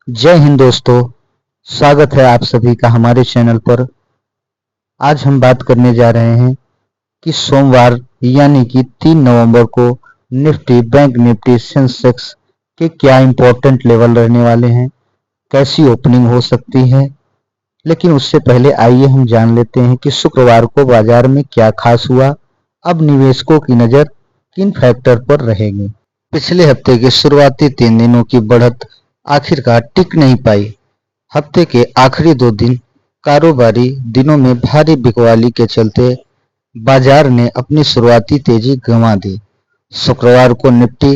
जय हिंद दोस्तों। स्वागत है आप सभी का हमारे चैनल पर। आज हम बात करने जा रहे हैं कि सोमवार यानी कि 3 नवंबर को निफ्टी, बैंक निफ्टी, सेंसेक्स के क्या इंपॉर्टेंट लेवल रहने वाले हैं, कैसी ओपनिंग हो सकती है। लेकिन उससे पहले आइए हम जान लेते हैं कि शुक्रवार को बाजार में क्या खास हुआ। अब निवेशकों की नज़र किन फैक्टर पर रहेगी। पिछले हफ्ते के शुरुआती 3 दिनों की बढ़त आखिरकार टिक नहीं पाई। हफ्ते के आखिरी 2 दिन कारोबारी दिनों में भारी बिकवाली के चलते बाजार ने अपनी शुरुआती तेजी गंवा दी। शुक्रवार को निफ्टी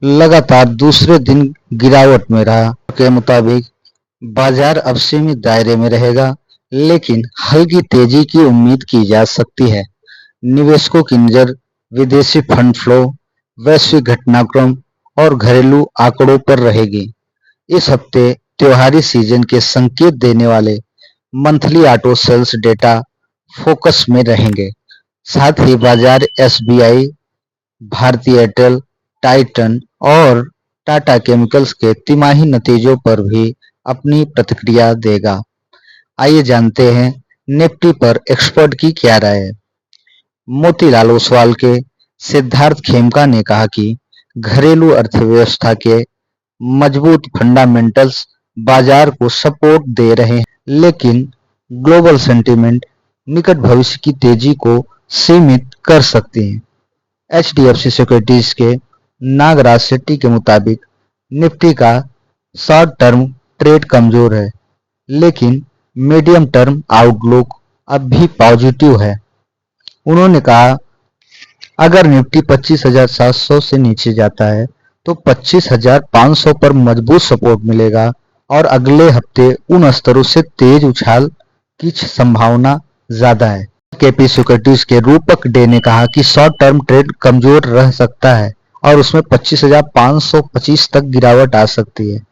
लगातार दूसरे दिन गिरावट में रहा। के मुताबिक बाजार अब सीमित दायरे में रहेगा, लेकिन हल्की तेजी की उम्मीद की जा सकती है। निवेशकों की नज़र विदेशी फंड फ्लो, वैश्विक घटनाक्रम और घरेलू आंकड़ों पर रहेगी। इस हफ्ते त्योहारी सीजन के संकेत देने वाले monthly auto sales data focus में रहेंगे। साथ ही बाजार एसबीआई, भारती एयरटेल, टाइटन और टाटा केमिकल्स के तिमाही नतीजों पर भी अपनी प्रतिक्रिया देगा। आइए जानते हैं निफ्टी पर एक्सपर्ट की क्या राय है। मोतीलाल ओसवाल के सिद्धार्थ खेमका ने कहा कि घरेलू अर्थव्यवस्था के मजबूत फंडामेंटल्स बाजार को सपोर्ट दे रहे हैं, लेकिन ग्लोबल सेंटीमेंट निकट भविष्य की तेजी को सीमित कर सकती है। एचडीएफसी सिक्योरिटीज के नागराज शेट्टी के मुताबिक निफ्टी का शॉर्ट टर्म ट्रेड कमजोर है, लेकिन मीडियम टर्म आउटलुक अब भी पॉजिटिव है। उन्होंने कहा, अगर निफ्टी 25,700 से नीचे जाता है तो 25,500 पर मजबूत सपोर्ट मिलेगा और अगले हफ्ते उन स्तरों से तेज उछाल की संभावना ज्यादा है। केपी सिक्योरिटीज के रूपक डे ने कहा कि शॉर्ट टर्म ट्रेड कमजोर रह सकता है और उसमें 25,525 तक गिरावट आ सकती है।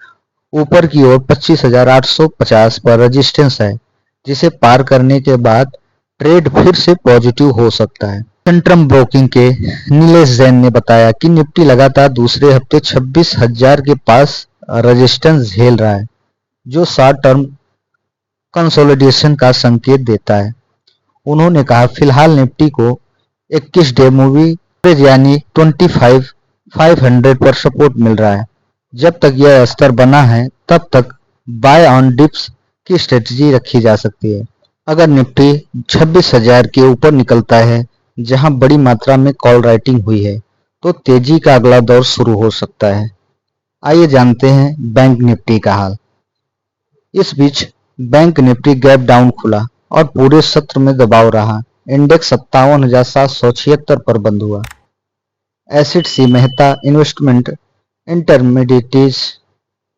ऊपर की ओर 25,850 पर रेजिस्टेंस है, जिसे पार करने के बाद ट्रेड फिर से पॉजिटिव हो सकता है। सेंट्रम ब्रोकिंग के नीलेश जैन ने बताया कि निफ्टी लगातार दूसरे हफ्ते 26,000 के पास रेजिस्टेंस झेल रहा है, जो शॉर्ट टर्म कंसोलिडेशन का संकेत देता है। उन्होंने कहा, फिलहाल निफ्टी को 21 डे मूवी एवरेज यानी 25,500 पर सपोर्ट मिल रहा है। जब तक यह स्तर बना है तब तक बाय ऑन डिप्स की स्ट्रेटजी रखी जा सकती है। अगर निफ्टी 26,000 के ऊपर निकलता है, जहां बड़ी मात्रा में कॉल राइटिंग हुई है, तो तेजी का अगला दौर शुरू हो सकता है। आइए जानते हैं बैंक निफ्टी का हाल। इस बीच बैंक निफ्टी गैप डाउन खुला और पूरे सत्र में दबाव रहा। इंडेक्स 57,776 पर बंद हुआ। एसिड सी मेहता इन्वेस्टमेंट इंटरमीडिएटीज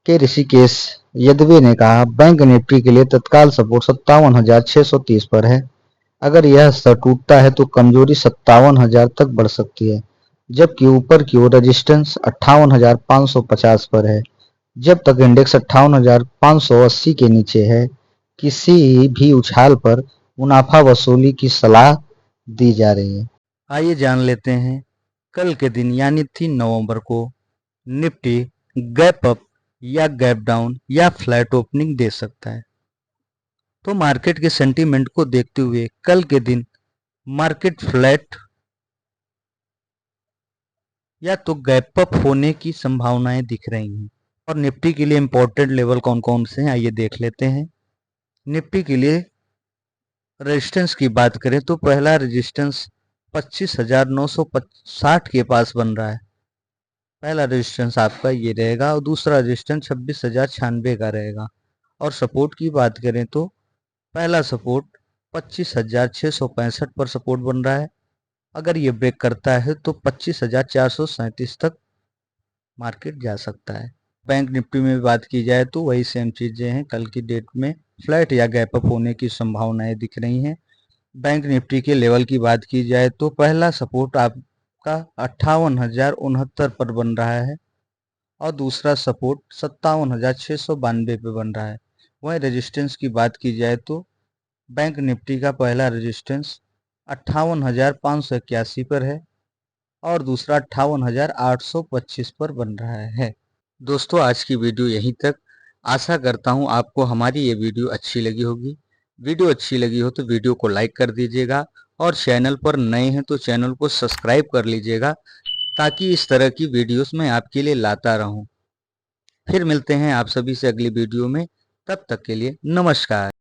के ऋषिकेश यदवे ने कहा, बैंक निफ्टी के लिए तत्काल सपोर्ट 57,630 पर है। अगर यह स्तर टूटता है तो कमजोरी 57,000 तक बढ़ सकती है, जबकि ऊपर की ओर रेजिस्टेंस 58,550 पर है। जब तक इंडेक्स 58,580 के नीचे है, किसी भी उछाल पर मुनाफा वसूली की सलाह दी जा रही है। आइए जान लेते हैं कल के दिन यानी 3 नवंबर को निफ्टी गैप अप या गैप डाउन या फ्लैट ओपनिंग दे सकता है। तो मार्केट के सेंटीमेंट को देखते हुए कल के दिन मार्केट फ्लैट या तो गैप अप होने की संभावनाएं दिख रही हैं। और निफ्टी के लिए इंपॉर्टेंट लेवल कौन कौन से हैं आइए देख लेते हैं। निफ्टी के लिए रेजिस्टेंस की बात करें तो पहला रेजिस्टेंस 25,960 के पास बन रहा है। पहला रेजिस्टेंस आपका ये रहेगा और दूसरा रेजिस्टेंस 26,096 का रहेगा। और सपोर्ट की बात करें तो पहला सपोर्ट 25,665 पर सपोर्ट बन रहा है। अगर ये ब्रेक करता है तो 25,437 तक मार्केट जा सकता है। बैंक निफ्टी में भी बात की जाए तो वही सेम चीजें हैं। कल की डेट में फ्लैट या गैप अप होने की संभावनाएं दिख रही हैं। बैंक निफ्टी के लेवल की बात की जाए तो पहला सपोर्ट आपका 58,069 पर बन रहा है और दूसरा सपोर्ट 57,692 पे बन रहा है। वहीं रेजिस्टेंस की बात की जाए तो बैंक निफ्टी का पहला रेजिस्टेंस 58,581 पर है और दूसरा 58,825 पर बन रहा है। दोस्तों आज की वीडियो यहीं तक। आशा करता हूँ आपको हमारी ये वीडियो अच्छी लगी होगी। वीडियो अच्छी लगी हो तो वीडियो को लाइक कर दीजिएगा और चैनल पर नए हैं तो चैनल को सब्सक्राइब कर लीजिएगा, ताकि इस तरह की वीडियोस मैं आपके लिए लाता रहूं। फिर मिलते हैं आप सभी से अगली वीडियो में। तब तक के लिए नमस्कार।